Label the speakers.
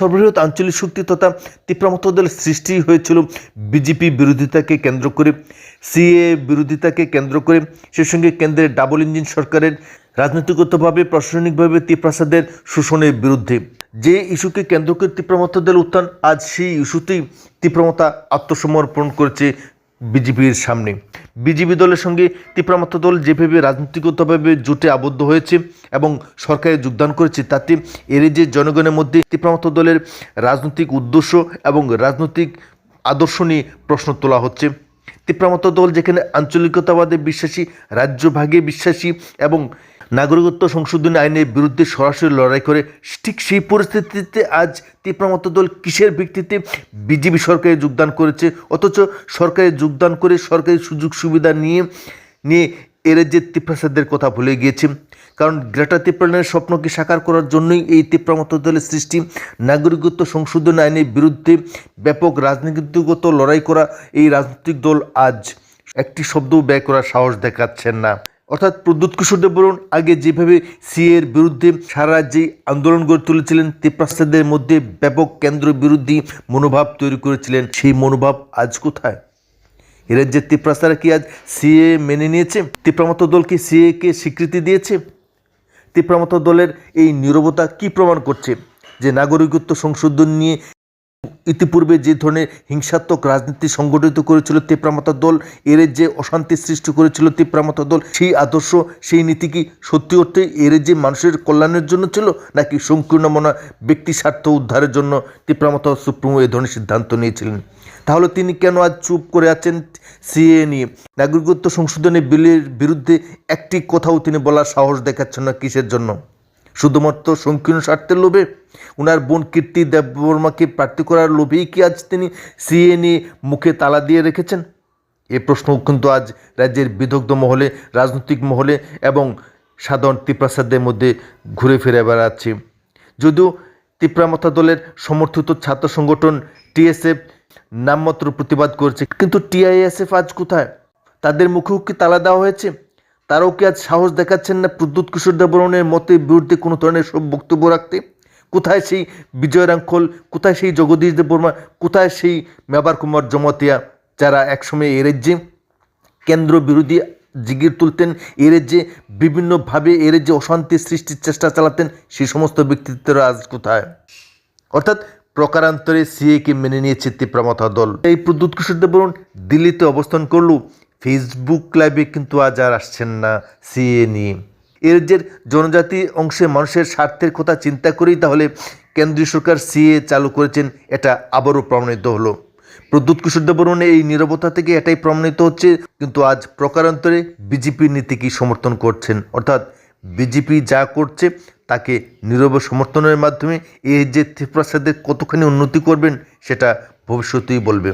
Speaker 1: সর্ববৃহৎ আঞ্চলিক শক্তি তথা তীব্রমত দলের সৃষ্টি হয়েছিল বিজেপি বিরোধিতাকে কেন্দ্র করে, সিএ বিরোধিতাকে কেন্দ্র করে, সেই সঙ্গে কেন্দ্রের ডাবল ইঞ্জিন সরকারের রাজনৈতিকগতভাবে প্রশাসনিকভাবে তীব্রসাদের শোষণের বিরুদ্ধে। যে ইস্যুকে কেন্দ্র করে তীব্রমত দল উত্থান, আজ সেই ইস্যুতেই তীব্রমতা আত্মসমর্পণ করেছে বিজেপির সামনে। বিজেপি দলের সঙ্গে তীব্রমত দল যেভাবে রাজনৈতিকগতভাবে জোটে আবদ্ধ হয়েছে এবং সরকারে যোগদান করেছে, তাতে এর যে জনগণের মধ্যে তীব্রমত দলের রাজনৈতিক উদ্দেশ্য এবং রাজনৈতিক আদর্শ নিয়ে প্রশ্ন তোলা হচ্ছে। তীব্রমত দল যেখানে আঞ্চলিকতাবাদে বিশ্বাসী, রাজ্যভাগে বিশ্বাসী এবং নাগরিকত্ব সংশোধনী আইনের বিরুদ্ধে সরাসরি লড়াই করে, ঠিক সেই পরিস্থিতিতে আজ তীব্রমত দল কিসের ভিত্তিতে বিজেপি সরকারে যোগদান করেছে, অথচ সরকারে যোগদান করে সরকারি সুযোগ সুবিধা নিয়ে এর যে তীব্রসাদের কথা ভুলে গিয়েছে। কারণ গ্রেটার ত্রিপুরার স্বপ্নকে সাকার করার জন্যই এই তীব্রমত দলের সৃষ্টি। নাগরিকত্ব সংশোধন আইনের বিরুদ্ধে ব্যাপক রাজনীতিগত লড়াই করা এই রাজনৈতিক দল আজ একটি শব্দও ব্যয় করার সাহস দেখাচ্ছেন না। অর্থাৎ প্রদ্যুৎ কিশোর দেববর্মন আগে যেভাবে সিএর বিরুদ্ধে সারা রাজ্যে আন্দোলন গড়ে তুলেছিলেন, তীব্রসাদের মধ্যে ব্যাপক কেন্দ্র বিরোধী মনোভাব তৈরি করেছিলেন, সেই মনোভাব আজ কোথায়? এর যে তীব্রসারা কি আজ সিএ মেনে নিয়েছে? তীব্রমত দল কি সিএ কে স্বীকৃতি দিয়েছে? তীব্রমত দলের এই নীরবতা কি প্রমাণ করছে? যে নাগরিকত্ব সংশোধন নিয়ে ইতিপূর্বে যে ধরনের হিংসাত্মক রাজনীতি সংগঠিত করেছিল তীব্রমত দল, এর যে অশান্তি সৃষ্টি করেছিল তীব্রমত দল, সেই আদর্শ, সেই নীতি কি সত্যি অর্থে এর যে মানুষের কল্যাণের জন্য ছিল, নাকি সংকীর্ণ মনা ব্যক্তি স্বার্থ উদ্ধারের জন্য তীব্রমত সুপ্রিমো এই ধরনের সিদ্ধান্ত নিয়েছিলেন? তাহলে তিনি কেন আজ চুপ করে আছেন সিএ নিয়ে? নাগরিকত্ব সংশোধনী বিলের বিরুদ্ধে একটি কথাও তিনি বলার সাহস দেখাচ্ছেন না। কিসের জন্য? শুধুমাত্র সংকীর্ণ স্বার্থের লোভে? ওনার বোন কীর্তি দেববর্মাকে প্রার্থী করার লোভেই কি আজ তিনি সিএ নিয়ে মুখে তালা দিয়ে রেখেছেন? এ প্রশ্ন কিন্তু আজ রাজ্যের বিদগ্ধ মহলে, রাজনৈতিক মহলে এবং সাধারণ তীব্রসাদের মধ্যে ঘুরে ফিরে বেড়াচ্ছে। যদিও তীব্রমত দলের সমর্থিত ছাত্র সংগঠন টিএসএফ নামমাত্র প্রতিবাদ করছে, কিন্তু টিআইএসএফ আজ কোথায়? তাদের মুখেও কি তালা দেওয়া হয়েছে? তারাও কি আজ সাহস দেখাচ্ছেন না প্রদ্যুৎ কিশোর দেববর্মনের মতের বিরুদ্ধে কোনো ধরনের সব বক্তব্য রাখতে? কোথায় সেই বিজয় রাঙ্খল, কোথায় সেই জগদীশ দেববর্মা, কোথায় সেই মেবার কুমার জমাতিয়া, যারা একসময় এর যে কেন্দ্র বিরোধী জিগির তুলতেন, এর যে বিভিন্নভাবে এর যে অশান্তি সৃষ্টির চেষ্টা চালাতেন, সেই সমস্ত ব্যক্তিত্বরা আজ কোথায়? অর্থাৎ প্রকারান্তরে সিএকে মেনে নিয়েছে তীব্রমত দল। এই প্রদ্যুৎ কিশোর দেববর্মন দিল্লিতে অবস্থান করলেও ফেসবুক লাইভে কিন্তু আজ আর আসছেন না সিএ নিয়ে। এর যে জনজাতি অংশে মানুষের স্বার্থের কথা চিন্তা করেই তাহলে কেন্দ্রীয় সরকার সিএ চালু করেছেন, এটা আবারও প্রমাণিত হলো। প্রদ্যুৎ কিশোর দেববর্মনের এই নীরবতা থেকে এটাই প্রমাণিত হচ্ছে, কিন্তু আজ প্রকারান্তরে বিজেপির নীতিকে সমর্থন করছেন। অর্থাৎ বিজেপি যা করছে তাকে নীরব সমর্থনের মাধ্যমে এই যে তীব্রসাদের কতখানি উন্নতি করবেন, সেটা ভবিষ্যতেই বলবে।